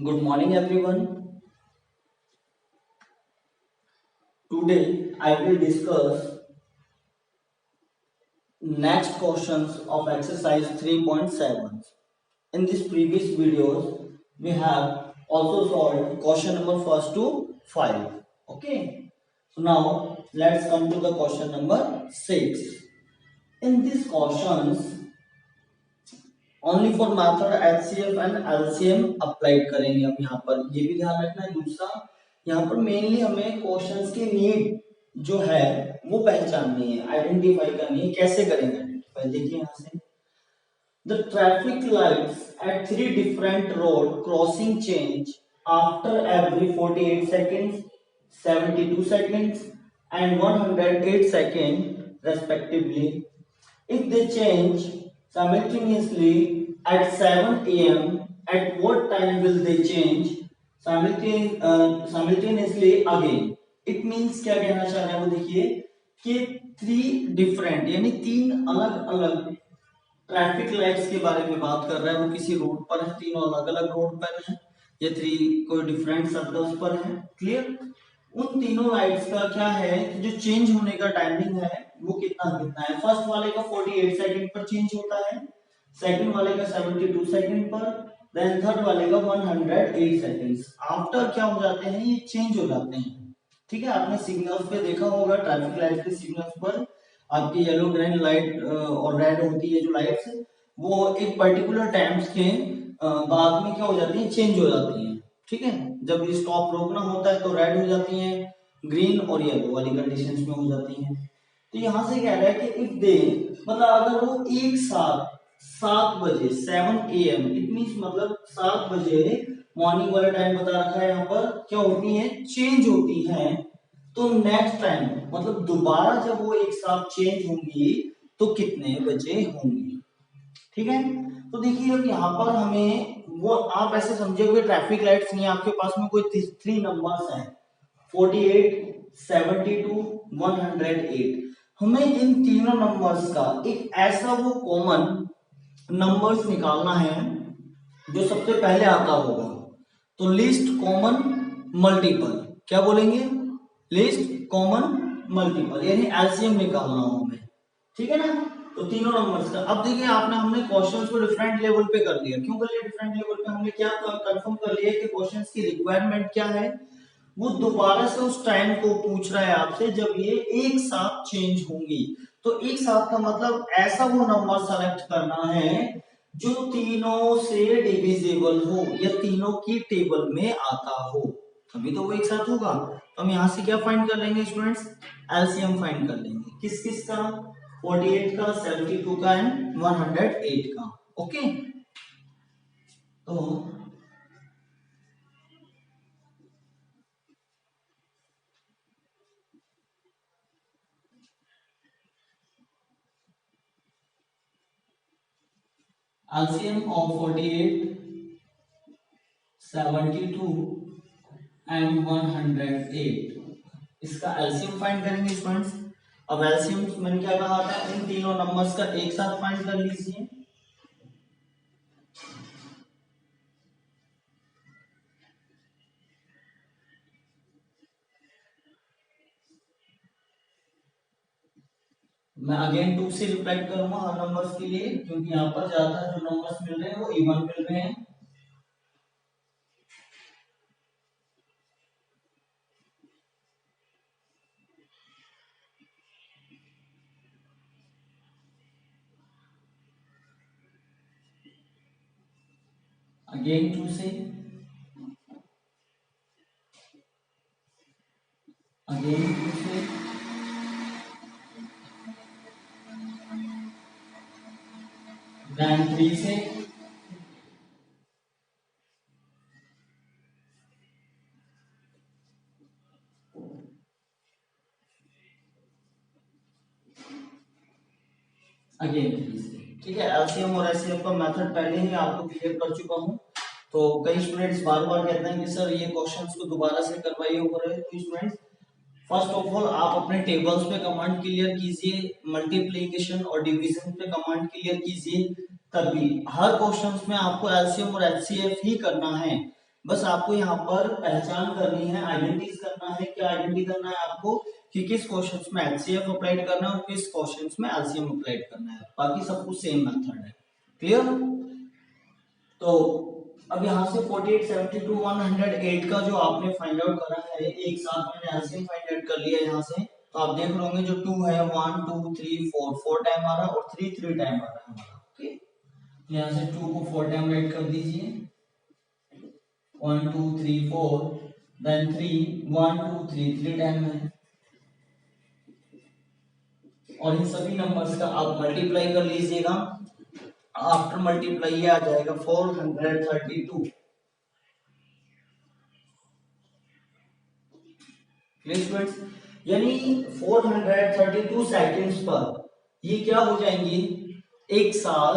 Good morning, everyone. Today I will discuss next questions of exercise 3.7. In this previous videos, we have also solved question number first to 5. Okay. So now let's come to the question number 6. In these questions, only for method HCF and LCM applied करेंगे हम यहाँ पर। ये भी ध्यान रखना है। दूसरा, यहाँ पर मेनली हमें क्वेश्चंस की नीड जो है वो पहचाननी है, आइडेंटिफाई करनी है। कैसे करेंगे आइडेंटिफाई, देखिए यहाँ से the traffic lights at 3 different road crossing change after every 48 seconds, 72 seconds and 108 seconds respectively. If they change simultaneously at 7 a.m., at what time will they change simultaneously again? It means क्या कहना चाह रहे हैं वो देखिए कि 3 different यानी 3 अलग अलग ट्रैफिक लाइट्स के बारे में बात कर रहा है। वो किसी रोड पर है, तीनों अलग अलग रोड पर है, ये 3 कोई डिफरेंट सर्कल्स पर है। क्लियर? उन तीनों लाइट्स का क्या है कि जो चेंज होने का टाइमिंग है वो कितना कितना है। फर्स्ट वाले का 48 सेकंड पर चेंज होता है, सेकंड वाले का 72 सेकंड पर, देन थर्ड वाले का 108 सेकंड्स। आफ्टर क्या हो जाते हैं, ये चेंज हो जाते हैं। ठीक है, आपने सिग्नल्स पे देखा होगा, ट्रैफिक लाइट के सिग्नल्स पर आपकी येलो ग्रीन लाइट और रेड होती है जो लाइट्स, वो एक पर्टिकुलर टाइम्स के बाद में क्या हो जाती है, चेंज हो जाती है। ठीक है, जब स्टॉप रोकना होता है तो रेड हो जाती है, ग्रीन और येलो वाली कंडीशंस में हो जाती है। तो यहां से कह रहा है कि इफ दे, मतलब अगर वो एक साथ 7 बजे 7 AM, इट मींस मतलब 7 बजे मॉर्निंग वाला टाइम बता रखा है यहाँ पर, क्या होती है, चेंज होती है। तो नेक्स्ट टाइम मतलब दोबारा जब वो एक साथ चेंज होंगी तो कितने बजे होंगी। ठीक है, तो देखिए अब यहाँ पर हमें वो, आप ऐसे समझोगे ट्रैफिक लाइट्स नहीं, आपके पास में कोई 3 नंबर्स हैं 48, 72, 108। हमें इन तीनों नंबर्स का एक ऐसा वो कॉमन नंबर्स निकालना है जो सबसे पहले आता होगा। तो लिस्ट कॉमन मल्टीपल, क्या बोलेंगे, लिस्ट कॉमन मल्टीपल, यानी एलसीएम निकालना हो हमें। ठीक है ना, तो तीनों नंबर्स का। अब देखिए आपने, हमने क्वेश्चंस को डिफरेंट लेवल पे कर लिया। क्यों कर लिया डिफरेंट लेवल पे, हमने क्या कंफर्म कर लिया कि क्वेश्चंस की रिक्वायरमेंट क्या है, वो दोबारा से उस टाइम को पूछ रहा है आपसे जब ये एक साथ चेंज होंगी। तो एक साथ का मतलब ऐसा वो नंबर सेलेक्ट करना है जो तीनों से डिविजिबल हो या तीनों की टेबल में आता हो, तभी तो वो एक साथ होगा। तो हम यहां से क्या फाइंड कर लेंगे स्टूडेंट्स, एलसीएम फाइंड कर लेंगे। किस किस का, 48 का, 72 का एंड 108 का। ओके, तो LCM of 48, 72 एंड 108, इसका एलसीएम फाइंड करेंगे स्टूडेंट्स। अब एलसीएम मैंने क्या कहा था, इन तीनों नंबर्स का एक साथ फाइंड कर लीजिए। मैं अगेन 2 से रिफ्लेक्ट करूंगा हर नंबर्स के लिए, क्योंकि यहाँ पर ज्यादातर जो नंबर्स मिल रहे हैं वो इवन मिल रहे हैं। अगेन 2 से, अगेन 2 से, देन 3 से, अगेन 3 से। ठीक है, एलसीएम और एचसीएफ का मेथड पहले ही आपको क्लियर कर चुका हूँ। तो कई स्टूडेंट्स बार बार कहते हैं कि सर ये क्वेश्चंस को दोबारा से करवाइए वगैरह। तो स्टूडेंट्स फर्स्ट ऑफ ऑल आप अपने टेबल्स पे कमांड क्लियर कीजिए, मल्टीप्लिकेशन और डिवीजन पे कमांड क्लियर कीजिए, तभी हर क्वेश्चंस में आपको एलसीएम और एचसीएफ ही करना है। बस आपको यहाँ पर पहचान करनी है, आइडेंटिटी करना है। क्या आइडेंटिटी करना है आपको कि किस क्वेश्चंस में एचसीएफ अप्लाइड करना है और किस क्वेश्चंस में एलसीएम अप्लाइड करना है। बाकी सब कुछ सेम मेथड है। क्लियर? तो अब यहाँ से 48, 72, 108 का जो आपने फाइंड आउट करा है, एक साथ मैंने एलसीएम फाइंड आउट कर लिया यहाँ से। तो आप देख रहे होंगे जो 2 है 1 2 3 4 टाइम आ रहा है और 3 टाइम आ रहा है हमारा। ओके, तो यहाँ से 2 को 4 टाइम राइट कर दीजिए, 1 2 3 4, देन 3 1 2 3 टाइम है। और इन सभी नंबर्स का आप मल्टीप्लाई कर लीजिएगा। आफ्टर मल्टीप्लाई ये आ जाएगा 432। स्टूडेंट्स, यानी 432 सेकेंड्स पर ये क्या हो जाएंगी, एक साथ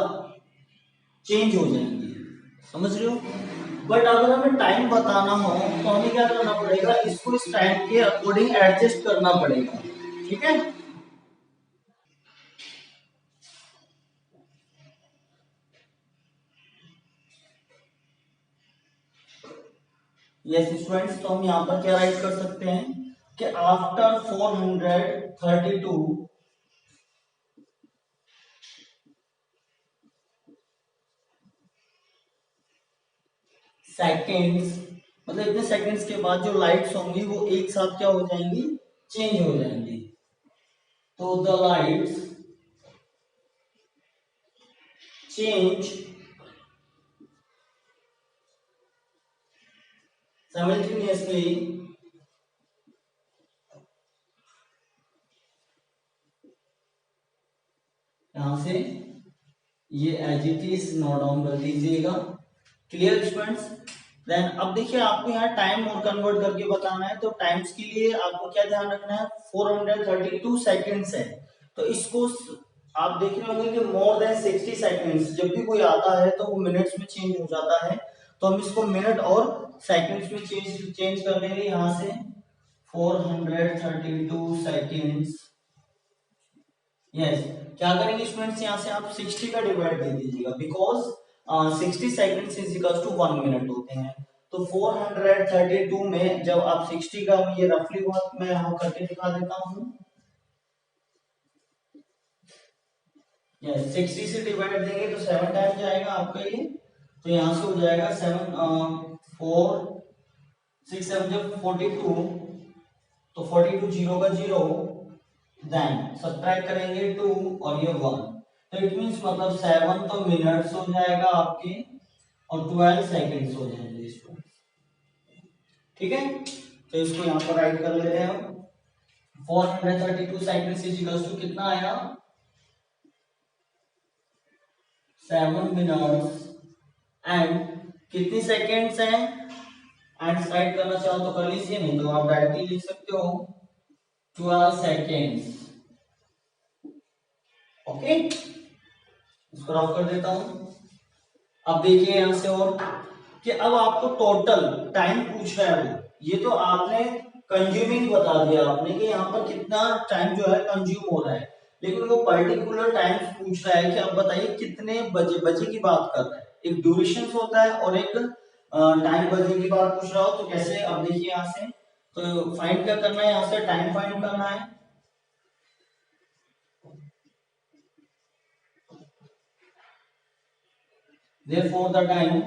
चेंज हो जाएंगी। समझ रहे हो? बट अगर हमें टाइम बताना हो तो हमें क्या करना पड़ेगा, इसको इस टाइम के अकॉर्डिंग एडजस्ट करना पड़ेगा। ठीक है? यस स्टूडेंट्स, तो हम यहाँ पर क्या राइट कर सकते हैं कि आफ्टर 432 सेकेंड्स, मतलब इतने सेकेंड्स के बाद जो लाइट्स होंगी वो एक साथ क्या हो जाएंगी, चेंज हो जाएंगी। तो द लाइट्स चेंज simultaneously यहां से ये as it is note down कर दीजिएगा। Clear students? देन अब देखिए आपको यहाँ टाइम और कन्वर्ट करके बताना है। तो टाइम्स के लिए आपको क्या ध्यान रखना है, 432 सेकेंड्स है। तो इसको आप देख रहे होंगे कि मोर देन 60 सेकेंड्स जब भी कोई आता है तो वो मिनट्स में चेंज हो जाता है। तो हम इसको मिनट और सेकेंड्स में चेंज कर देंगे। यहाँ से 432 सेकेंड्स। यस, क्या करेंगे स्टूडेंट्स, यहाँ से आप 60 का डिवाइड दे दीजिएगा, because 60 seconds is equal to 1 minute होते हैं। तो 432 में जब आप 60 का, ये रफली बात मैं यहाँ करके दिखा देता हूँ। यस, 60 से डिवाइड देंगे तो 7 टाइम जाएगा आपका ये। तो यहाँ से हो जाएगा 7 4 6 7 जब 42, तो 42 जीरो का जीरो, देन सब्ट्रैक्ट करेंगे 2 और ये 1। तो इट मींस मतलब 7 तो मिनट्स हो जाएगा आपके और 12 सेकंड्स हो जाएंगे इसको। ठीक है, तो इसको यहाँ पर राइट कर लेते हैं हम। 432 सेकंड्स इज इक्वल टू कितना आया, 7 मिनट्स एंड कितनी सेकंड्स हैं, एंड राइट करना चाहो तो कर लीजिए, नहीं तो आप डायरेक्टली लिख सकते हो 12 सेकंड्स। ओके, इसको रफ कर देता हूं। अब देखिए यहां से और कि अब आपको टोटल टाइम पूछ रहा है वो, ये तो आपने कंज्यूमिंग बता दिया आपने कि यहाँ पर कितना टाइम जो है कंज्यूम हो रहा है, लेकिन वो पर्टिकुलर टाइम पूछ रहा है कि अब बताइए कितने बजे, बजे की बात कर रहा है। एक ड्यूरेशन होता है और एक टाइम बजे की बात पूछ रहा हो, तो कैसे, अब देखिए यहाँ से तो फाइंड क्या करना है, यहाँ से टाइम फाइंड करना है। Therefore the time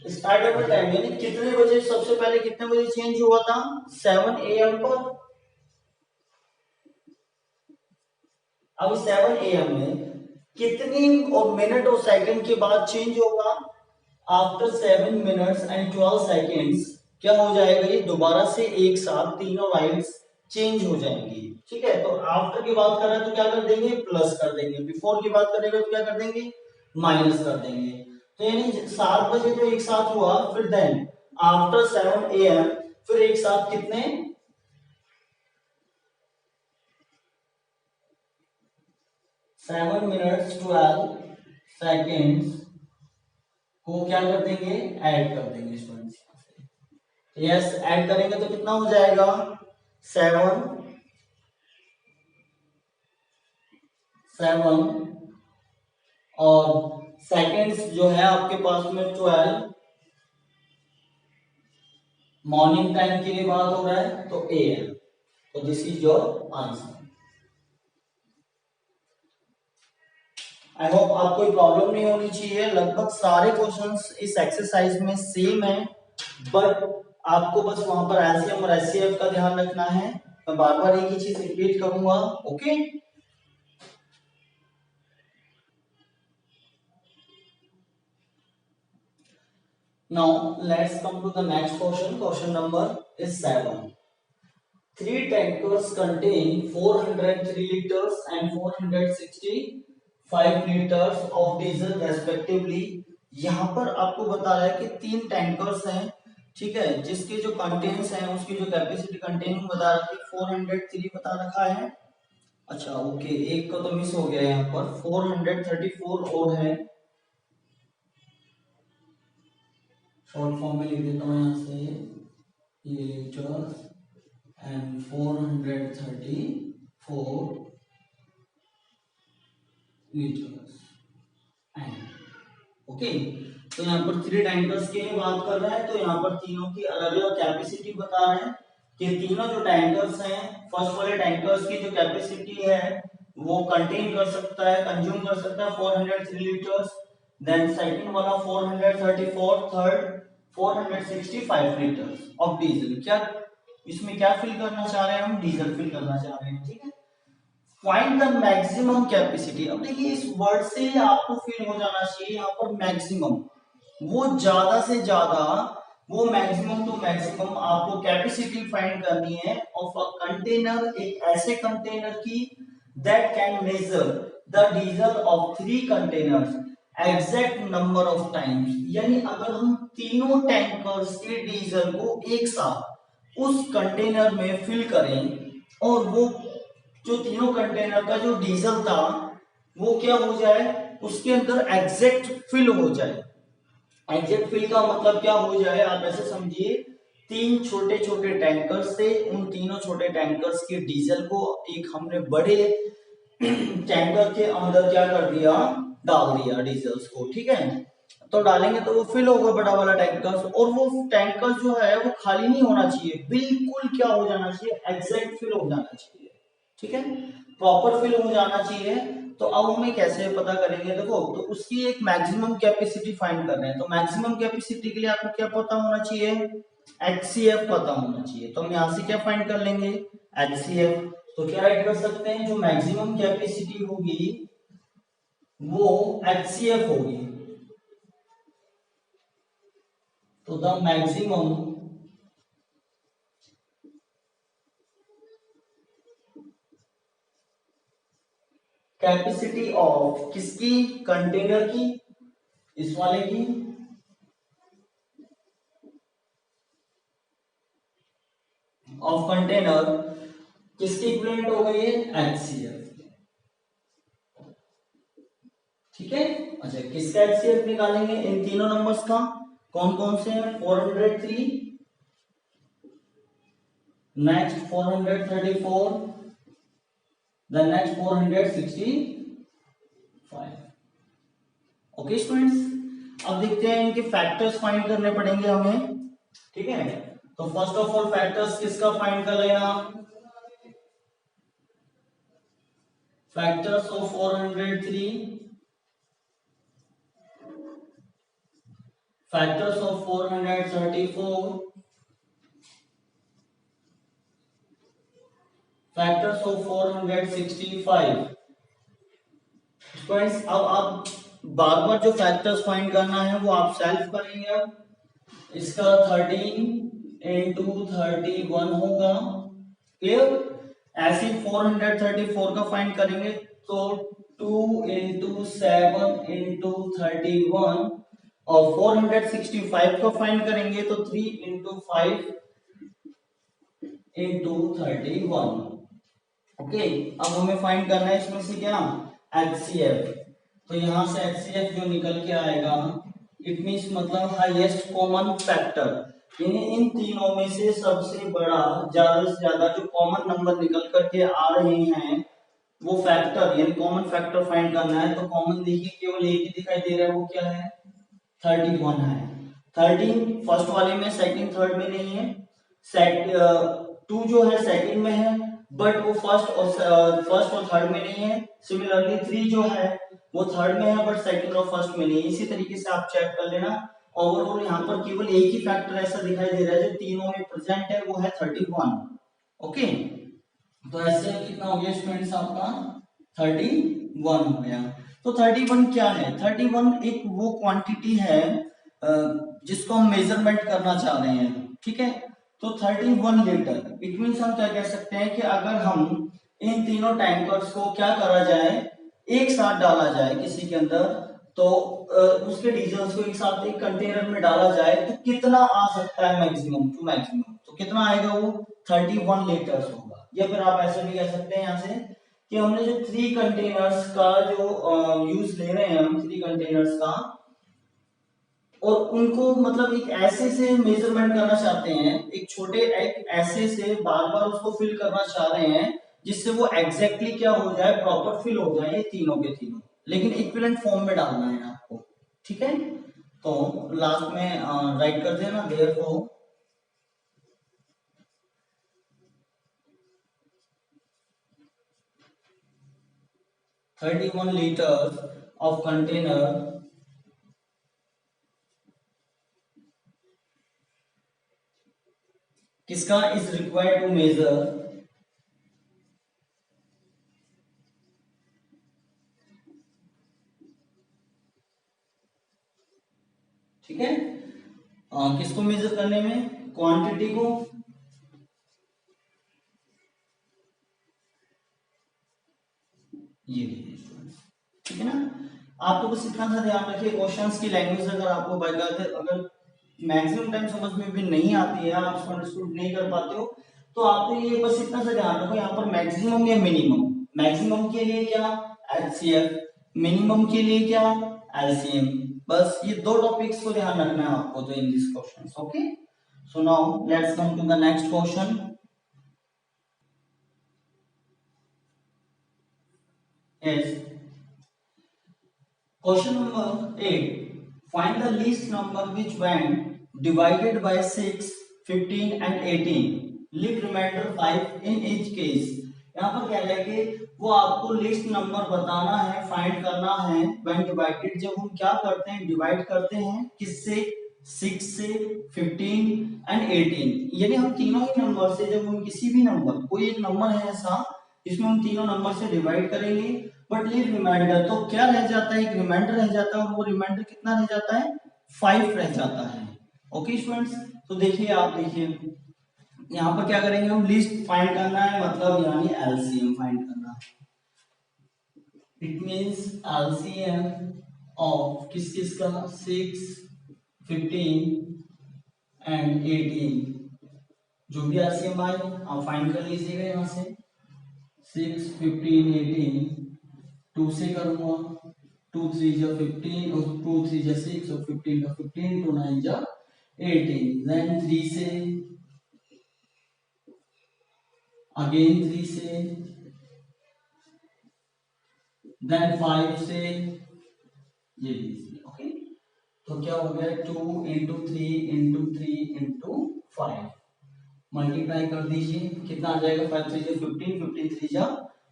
स्टार्टेबल टाइम यानी कितने बजे, सबसे पहले कितने बजे चेंज हुआ था, 7 AM पर। अब 7 AM में कितनी और मिनट और सेकंड के बाद चेंज होगा, आफ्टर 7 मिनट्स एंड 12 सेकेंड्स क्या हो जाएगा, ये दोबारा से एक साथ तीनों लाइट्स चेंज हो जाएंगी। ठीक है, तो आफ्टर की बात कर रहे हैं तो क्या कर देंगे, प्लस कर देंगे, बिफोर की बात करेंगे तो क्या कर देंगे, माइनस कर देंगे। तो यानी 7 बजे तो एक साथ हुआ, फिर देन आफ्टर 7 AM फिर एक साथ कितने, 7 मिनट्स 12 सेकेंड्स को क्या कर देंगे, ऐड कर देंगे स्टूडेंट्स। यस, ऐड करेंगे तो कितना हो जाएगा, 7 7 और सेकेंड्स जो है आपके पास में 12, मॉर्निंग टाइम के लिए बात हो रहा है तो AM। तो this is your answer. I hope आप कोई प्रॉब्लम नहीं होनी चाहिए। लगभग सारे क्वेश्चंस इस एक्सरसाइज में सेम है, बट आपको बस वहां पर एलसीएम और एचसीएफ का ध्यान रखना है। मैं बार बार एक ही चीज रिपीट करूंगा। Okay, now let's come to the next question. Question number is 7। Three tankers contain 403 liters and 465 liters of diesel respectively। यहाँ पर आपको बता रहा है कि तीन टैंकर्स हैं, ठीक है, जिसके जो कंटेंट्स हैं उसकी जो कैपेसिटी कंटेनिंग बता रखी है 403 बता रखा है। अच्छा ओके, एक का तो मिस हो गया यहाँ पर, 434 और है। शॉर्ट फॉर्म में लिख देता हूँ यहाँ से, ये litres and 434 liters and okay. तो यहाँ पर थ्री टैंकर्स के लिए बात कर रहा है, तो यहाँ पर तीनों की अलग अलग कैपेसिटी बता रहे हैं कि तीनों जो टैंकर्स हैं, फर्स्ट वाले टैंकर्स की जो कैपेसिटी है वो कंटेन कर सकता है, कंज्यूम कर सकता है 403 लीटर्स। देन सेकंड वाला 434, थर्ड 465 लीटर्स ऑफ डीजल। क्या इसमें क्या फिल करना चाह रहे हैं हम? डीजल फिल करना चाह रहे हैं, ठीक है। Find the maximum capacity. अब देखिए इस वर्ड से आपको फील हो जाना चाहिए यहाँ पर मैक्सिमम, वो ज्यादा से ज्यादा, वो मैक्सिमम टू मैक्सिमम आपको कैपेसिटी फाइंड करनी है ऑफ अ कंटेनर, एक ऐसे कंटेनर की that can measure the diesel of three containers exact number of times. यानी अगर हम तीनों टैंकर्स के डीजल को एक साथ उस कंटेनर में फिल करें और वो जो तीनों कंटेनर का जो डीजल था वो क्या हो जाए, उसके अंदर एग्जैक्ट फिल हो जाए। एग्जैक्ट फिल का मतलब क्या हो जाए, आप ऐसे समझिए, तीन छोटे छोटे टैंकर्स से उन तीनों छोटे टैंकर्स के डीजल को एक हमने बड़े टैंकर के अंदर क्या कर दिया, डाल दिया डीजल्स को, ठीक है। तो डालेंगे तो वो फिल होगा बड़ा वाला टैंकर, और वो टैंकर जो है वो खाली नहीं होना चाहिए, बिल्कुल क्या हो जाना चाहिए, एग्जैक्ट फिल हो जाना चाहिए, ठीक है, प्रॉपर फिल हो जाना चाहिए। तो अब हमें कैसे पता करेंगे, देखो तो उसकी एक मैक्सिमम कैपेसिटी फाइंड कर रहे हैं, तो मैक्सिमम कैपेसिटी के लिए आपको क्या पता होना चाहिए, HCF पता होना चाहिए। तो हम यहां से क्या फाइंड कर लेंगे, HCF। तो क्या राइट कर सकते हैं, जो मैक्सिमम कैपेसिटी होगी वो HCF होगी। तो द मैक्सिमम कैपेसिटी ऑफ किसकी, कंटेनर की, इस वाले की, ऑफ कंटेनर किसकी इक्विवेलेंट हो गई है, HCF, ठीक है। अच्छा किसका HCF निकालेंगे, इन तीनों नंबर्स का, कौन कौन से हैं, 403, next 434, the next 465। Okay students, अब देखते हैं इनके फैक्टर्स फाइंड करने पड़ेंगे हमें, ठीक है। तो फर्स्ट ऑफ ऑल फैक्टर्स किसका फाइंड कर लेना, factors of 403, factors of 434, factors of 465। Friends अब आप बार बार जो फैक्टर्स फाइंड करना है वो आप सेल्फ करेंगे। अब इसका 13 इंटू 31 होगा, क्लियर। ऐसे 434 का फाइंड करेंगे तो 2 इंटू 7 इंटू 31, और 465 का फाइंड करेंगे तो 3 इंटू 5 इंटू 31। ओके, अब हमें फाइंड करना है इसमें से क्या, HCF। तो यहां से HCF जो निकल के आएगा, इट मींस मतलब हाईएस्ट कॉमन फैक्टर, यानी इन तीनों में से सबसे बड़ा, ज्यादा से ज्यादा जो कॉमन नंबर निकल करके आ रहे हैं वो फैक्टर यानी कॉमन फैक्टर फाइंड करना है, तो कॉमन देखिए केवल एक ही दिखाई दे रहा है, वो क्या है 31 है। 13 फर्स्ट वाले में, सेकंड थर्ड में नहीं है। टू जो है सेकंड में है, बट वो फर्स्ट और थर्ड में नहीं है। सिमिलरली 3 जो है वो थर्ड में है, बट सेकंड और फर्स्ट में नहीं है। इसी तरीके से आप चेक कर लेना। ओवरऑल यहाँ पर केवल एक ही फैक्टर ऐसा दिखाई दे रहा है जो तीनों में प्रेजेंट है, वो है 31। ओके, तो ऐसे कितना हो गया स्टूडेंट्स आपका 31 हो गया। तो 31 क्या है? 31 एक वो क्वांटिटी है जिसको हम मेजरमेंट करना चाह रहे हैं, ठीक है। तो 31 लीटर, इट मीन्स हम क्या कह सकते हैं कि अगर हम इन तीनों टैंकर्स को क्या करा जाए, एक साथ डाला जाए किसी के अंदर, तो उसके डीजल्स को एक साथ एक कंटेनर में डाला जाए तो कितना आ सकता है मैक्सिमम टू मैक्सिमम, तो कितना आएगा वो 31 लीटर्स होगा। या फिर आप ऐसे भी कह सकते हैं यहाँ से कि हमने जो 3 कंटेनर्स का जो यूज ले रहे हैं, हम 3 कंटेनर्स का, और उनको मतलब एक ऐसे से मेजरमेंट करना चाहते हैं, एक छोटे एक ऐसे से बार बार उसको फिल करना चाह रहे हैं जिससे वो एग्जैक्टली क्या हो जाए, प्रॉपर फिल हो जाए ये तीनों के तीनों, लेकिन इक्विवेलेंट फॉर्म में डालना है आपको, ठीक है। तो लास्ट में राइट कर देना देयरफॉर 31 liters of container किसका इज रिक्वायर्ड टू मेजर ठीक है। किसको मेजर करने में, क्वांटिटी को, ये ठीक है ना। आपको बस इतना सा ध्यान रखिए, क्वेश्चंस की लैंग्वेज अगर आपको बाकायदा अगर मैक्सिमम टाइम समझ में भी नहीं आती है, आप इसको अंडरस्टूड नहीं कर पाते हो, तो आपको ये बस इतना सा ध्यान रखो, यहाँ पर मैक्सिमम या मिनिमम, मैक्सिमम के लिए क्या एचसीएफ, मिनिमम के लिए क्या एलसीएम, बस ये दो टॉपिक्स को ध्यान रखना है आपको तो in this questions. Okay, so now let's come to the next question. Yes, question number 8. Find the least number which when divided by 6, 15 and 18 leave remainder 5 in each case. यहाँ पर क्या है कि वो आपको लिस्ट नंबर बताना है, find करना है when divided, जब हम क्या करते हैं डिवाइड करते हैं किससे, 6 से, 15 एंड 18, यानी हम तीनों ही नंबर से जब हम किसी भी नंबर, कोई एक नंबर है ऐसा इसमें हम तीनों नंबर से डिवाइड करेंगे, बट लीव रिमाइंडर, तो क्या रह जाता है, एक रिमाइंडर रह जाता है, और वो रिमाइंडर कितना रह जाता है 5 रह जाता है। ओके स्टूडेंट्स, तो देखिए आप देखिए यहाँ पर क्या करेंगे, हम लिस्ट फाइंड करना है, मतलब यानी एलसीएम फाइंड करना, इट मींस एलसीएम ऑफ किस किस का 6, 15 एंड 18, जो भी एलसीएम आए आप फाइंड कर लीजिएगा यहाँ से। 6, 15, 18 2 से करूंगा, 2 3 जा 15 और 2 3 जा 6 और 15 का 15, 2 9 जा 18, देन 3 से, अगेन 3 से, देन 5 से, ये लीजिए। ओके, तो क्या हो गया 2 इंटू 3 इंटू 3 इंटू 5, मल्टीप्लाई कर दीजिए, कितना आ जाएगा 5 3 जा 15, 15 3 जा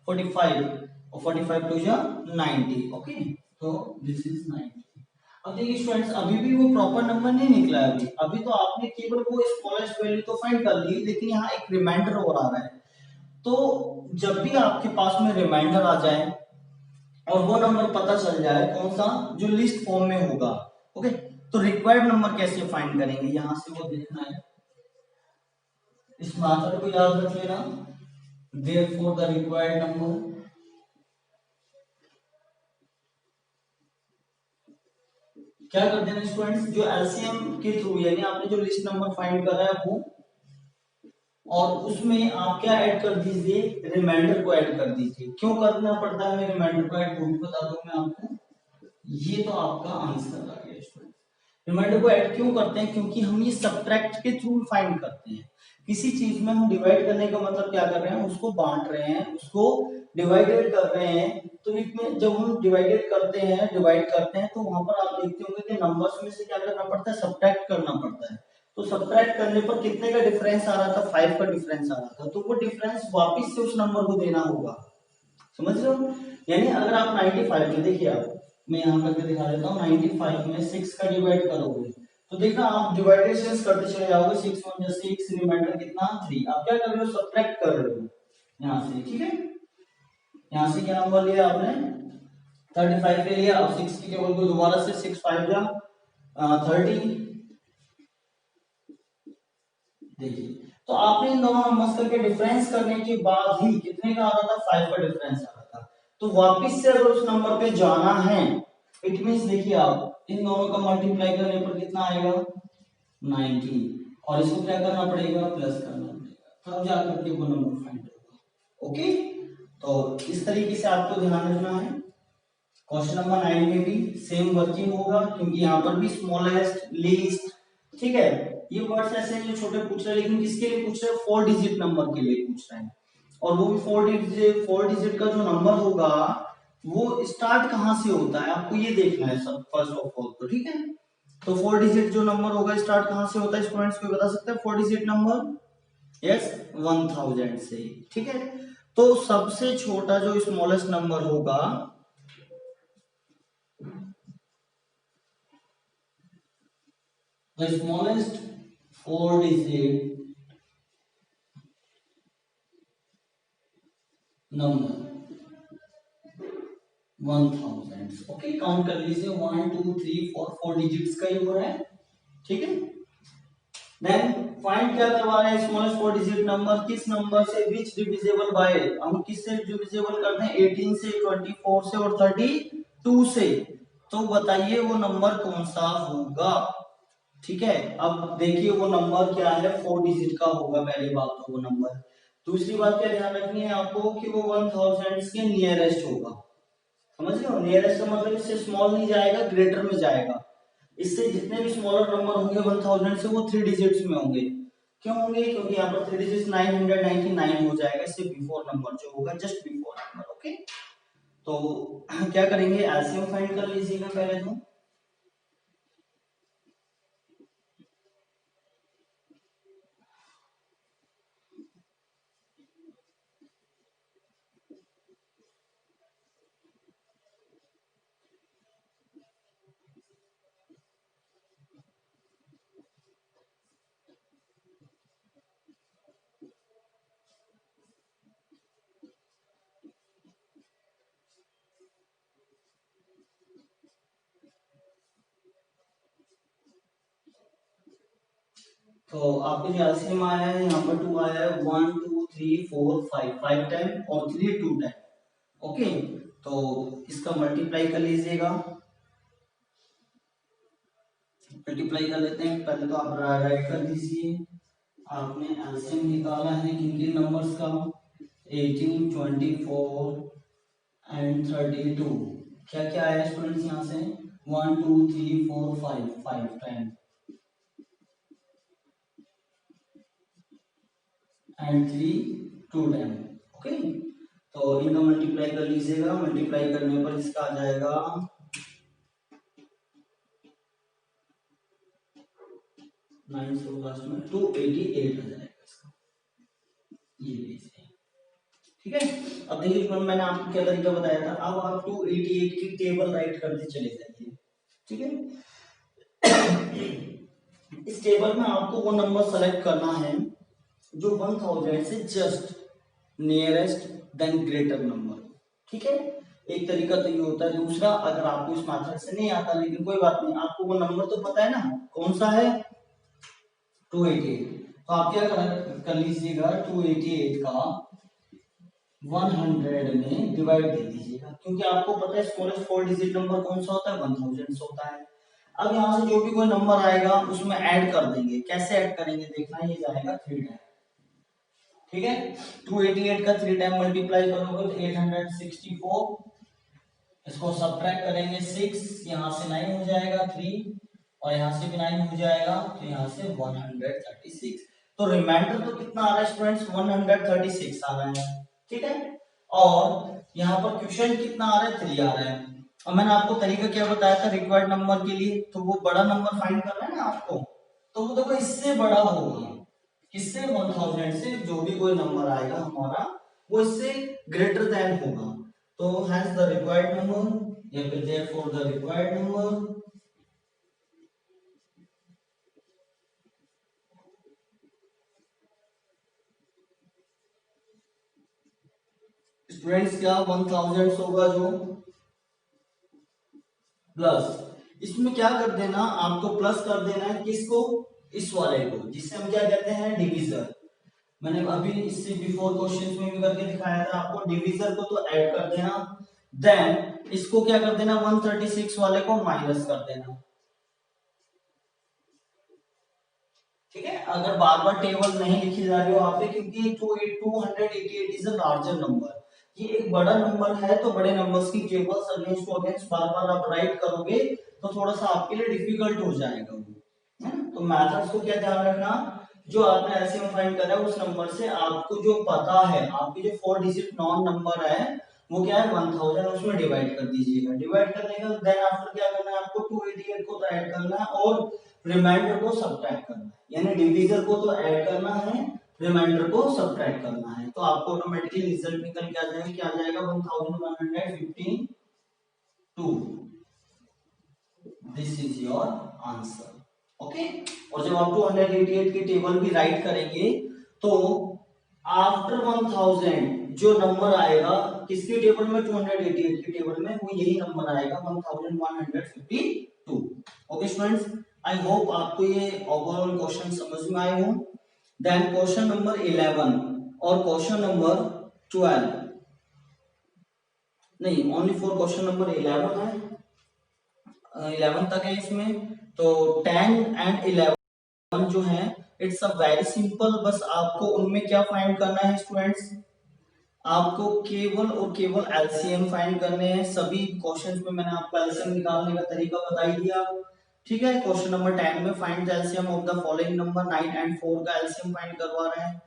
45 और 45 2 जा 90। ओके, तो दिस इज 90। अब देखिए स्टूडेंट्स, अभी भी वो प्रॉपर नंबर नहीं निकला है, अभी अभी तो आपने केवल वो स्मॉलेस्ट वैल्यू तो फाइंड कर ली, लेकिन यहाँ एक रिमाइंडर और आ रहा है। तो जब भी आपके पास में रिमाइंडर आ जाए और वो नंबर पता चल जाए कौन सा, जो लिस्ट फॉर्म में होगा, ओके, तो रिक्वायर्ड नंबर कैसे फाइंड करेंगे, यहां से वो देखना है, इस मेथड को याद रख लेना, देयरफॉर द रिक्वायर्ड नंबर, क्या करते हैं स्टूडेंट्स, जो एलसीएम के थ्रू यानी आपने जो लिस्ट नंबर फाइंड करा है वो, और उसमें आप क्या ऐड कर दीजिए, रिमाइंडर को ऐड कर दीजिए। क्यों करना पड़ता है रिमाइंडर को ऐड, वो भी बता दूं मैं आपको। ये तो आपका आंसर आ गया स्टूडेंट, रिमाइंडर को ऐड क्यों करते हैं, क्योंकि हम ये सब्ट्रैक्ट के थ्रू फाइंड करते हैं। किसी चीज में हम डिवाइड करने का मतलब क्या कर रहे हैं, उसको बांट रहे हैं, उसको डिवाइडेड कर रहे हैं तो इसमें जब हम डिवाइड करते हैं तो वहां पर आप देखते होंगे कि नंबर्स में से क्या करना पड़ता है, सब्ट्रैक्ट करना पड़ता है। तो सब्ट्रैक्ट करने पर कितने का डिफरेंस आ रहा था, 5 का डिफरेंस आ रहा था, तो वो डिफरेंस वापस से उस नंबर को देना होगा। समझ रहे हो? यानी अगर आप 95 में देखिए, आप मैं यहाँ करके दिखा देता हूँ, 95 में 6 का डिवाइड करोगे तो देखना आप डिवाइडेशंस करते चले जाओगे, 6 1 6, रिमाइंडर कितना 3। आप क्या कर रहे हो, सब्ट्रैक्ट कर रहे हो यहाँ से, ठीक है। यहाँ से क्या नंबर लिया आपने, 35 ले लिया। अब 6 की टेबल को दोबारा से 6 5 जा 30, देखिए। तो आपने इन दोनों नंबर्स करके डिफरेंस करने के बाद ही कितने का आ रहा था, 5 का डिफरेंस आ रहा था। तो वापस से अगर उस नंबर पे जाना है, इट मींस देखिए आप इन दोनों का मल्टीप्लाई करने पर कितना आएगा, 19, और इसको क्या करना पड़ेगा, प्लस करना पड़ेगा, तब जाकर के वो नंबर फाइंड होगा। ओके, तो इस तरीके से आपको ध्यान रखना है। क्वेश्चन नंबर 9 में भी सेम वर्किंग होगा, क्योंकि यहाँ पर भी स्मॉलेस्ट, लीस्ट, ठीक है, ये वर्ड्स ऐसे हैं जो छोटे पूछ रहे हैं, लेकिन किसके लिए पूछ रहे हैं, 4 डिजिट नंबर के लिए पूछ रहे हैं। और वो भी 4 डिजिट का जो नंबर होगा वो स्टार्ट कहाँ से होता है, आपको ये देखना है सब फर्स्ट ऑफ ऑल तो, ठीक है। तो 4 डिजिट जो नंबर होगा स्टार्ट कहाँ से होता है, स्टूडेंट्स को बता सकते हैं 4 डिजिट नंबर, यस 1000 से, ठीक है। तो सबसे छोटा जो स्मॉलेस्ट नंबर होगा, the smallest 4 digit number 1000। Okay, count कर लीजिए 1 2 3 4, 4 डिजिट्स का ही हो रहा है, ठीक है। देन फाइंड क्या करवा रहे हैं, स्मॉलेस्ट 4 डिजिट नंबर, किस नंबर से, विच डिविजिबल बाय, हम किससे डिविजिबल करते हैं, 18 से, 24 से और 32 से। तो बताइए वो नंबर कौन सा होगा, ठीक है। अब देखिए वो नंबर क्या है, 4 डिजिट का होगा, पहली बात तो वो नंबर। दूसरी बात क्या ध्यान रखनी है आपको कि वो 1000 के नियरेस्ट होगा। समझ रहे हो, नियरेस्ट का मतलब इससे स्मॉल नहीं जाएगा, ग्रेटर में जाएगा। इससे जितने भी स्मॉलर नंबर होंगे 1000 से, वो 3 डिजिट्स में होंगे। क्यों होंगे, क्योंकि यहाँ पर 3 डिजिट्स 999 हो जाएगा, इससे बिफोर नंबर जो होगा, जस्ट बिफोर नंबर। ओके, तो क्या करेंगे, एलसीएम फाइंड कर लीजिएगा पहले तो। तो आपके जो एलसीएम आया है यहाँ पर 2 आया है, 1 2 3 4 5, 5 टाइम और 3 2 टाइम। ओके, तो इसका मल्टीप्लाई कर लीजिएगा, मल्टीप्लाई कर लेते हैं। पहले तो आप राइट कर दीजिए, आपने एलसीएम निकाला है किन किन नंबर्स का, 18 24 एंड 32। क्या क्या आया स्टूडेंट्स यहाँ से, 1 2 3 4 5, 5 टाइम एंड 3 2 टाइम। ओके, तो इनका मल्टीप्लाई कर लीजिएगा, मल्टीप्लाई करने पर इसका आ जाएगा 9 से लास्ट में 288 आ जाएगा इसका, ये लीजिए, ठीक है। अब देखिए मैंने आपको क्या तरीका बताया था, अब आप 288 की टेबल राइट करते चले जाइए, ठीक है। इस टेबल में आपको वो नंबर सेलेक्ट करना है जो 1000 से just nearest then greater number, ठीक है। एक तरीका तो ये होता है, दूसरा अगर आपको इस मेथड से नहीं आता, लेकिन कोई बात नहीं, आपको वो नंबर तो पता है ना कौन सा है, 288। तो आप क्या कर लीजिएगा, 288 का 100 में डिवाइड दे दीजिएगा, क्योंकि आपको पता है स्मॉलेस्ट 4 डिजिट नंबर कौन सा होता है, 1000 से होता है। अब यहाँ से जो भी कोई नंबर आएगा उसमें ऐड कर देंगे, कैसे ऐड करेंगे देखना, ये जाएगा 3 टाइम, ठीक है। 288 का 3 टाइम मल्टीप्लाई करोगे तो 864, इसको सब्ट्रैक्ट करेंगे 6, यहाँ से 9 हो जाएगा 3, और यहाँ से भी 9 हो जाएगा, तो यहाँ से 136। तो रिमाइंडर तो कितना आ रहा है स्टूडेंट्स, 136 आ रहा है, ठीक है। और यहाँ पर क्वेश्चन कितना आ रहा है, 3 आ रहा है। और मैंने आपको तरीका क्या बताया था रिक्वायर्ड नंबर के लिए, तो वो बड़ा नंबर फाइंड करना है ना आपको, तो वो देखो इससे बड़ा होगा, किससे, 1000 से, जो भी कोई नंबर आएगा हमारा वो इससे ग्रेटर देन होगा, तो हैज द रिक्वायर्ड नंबर या फिर therefore the required number students क्या 1000 होगा जो प्लस, इसमें क्या कर देना आपको, प्लस कर देना है किसको, इस वाले को, जिससे हम क्या कहते हैं डिविजर। मैंने अभी इससे बिफोर क्वेश्चंस में भी करके दिखाया था आपको, डिविजर को तो ऐड कर देना, देन इसको क्या कर देना 136 वाले को माइनस कर देना। ठीक है, अगर बार बार टेबल नहीं लिखी जा रही हो आप पे, क्योंकि 288 इज अ लार्जर नंबर, ये एक बड़ा नंबर है, तो बड़े नंबर्स की टेबल्स अगेंस्ट टू अगेंस्ट बार बार आप राइट करोगे तो थोड़ा सा आपके लिए डिफिकल्ट हो जाएगा वो, है ना। तो मेथड्स को क्या ध्यान रखना, जो आपने एलसीएम फाइंड करा है उस नंबर से आपको जो पता है, आपकी जो 4 डिजिट नॉन नंबर है वो क्या है 1000, उसमें डिवाइड कर दीजिएगा। डिवाइड करने का देन आफ्टर क्या करना है आपको, 288 को तो ऐड करना है और रिमाइंडर को सब्ट्रैक्ट करना है, यानी डिविजर को तो ऐड करना है, रिमाइंडर को सब्ट्रैक्ट करना है, तो आपको ऑटोमेटिकली रिजल्ट निकल के आ जाएगा, क्या आ जाएगा 1152, this is your answer. Okay, और जब आप 288 की टेबल भी राइट करेंगे तो आफ्टर 1000 जो नंबर आएगा किसकी टेबल में, 288 की टेबल में, वो यही नंबर आएगा 1152। ओके स्टूडेंट्स, आई होप आपको ये ओवरऑल क्वेश्चन समझ में आए हों। देन क्वेश्चन नंबर 11 और क्वेश्चन नंबर 12, नहीं ओनली फॉर क्वेश्चन नंबर 11 है, 11 तक है इसमें, तो 10 एंड 11 जो है इट्स अ वेरी सिंपल, बस आपको उनमें क्या फाइंड करना है स्टूडेंट्स, आपको केवल और केवल एलसीएम फाइंड करने हैं। सभी क्वेश्चंस में मैंने आपको एलसीएम निकालने का तरीका बता ही दिया। ठीक है, क्वेश्चन नंबर 10 में find the LCM of the following number, 9 and 4 का एलसीएम फाइंड करवा रहे हैं,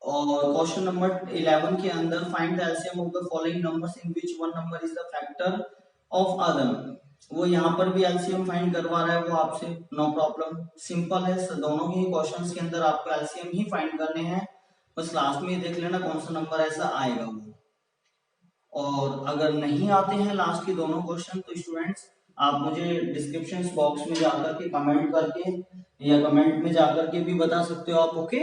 और क्वेश्चन नंबर 11 के अंदर find the LCM of the following numbers in which one number is the factor of other, वो यहाँ पर भी एलसीएम फाइंड करवा रहा है वो आपसे, नो प्रॉब्लम, सिंपल है, दोनों ही क्वेश्चंस के अंदर आपको एलसीएम ही फाइंड करने हैं, बस लास्ट में ये देख लेना कौन सा नंबर ऐसा आएगा वो। और अगर नहीं आते हैं लास्ट के दोनों क्वेश्चन तो स्टूडेंट्स आप मुझे डिस्क्रिप्शन बॉक्स में जाकर के कमेंट करके या कमेंट में जाकर के भी बता सकते हो आप। ओके।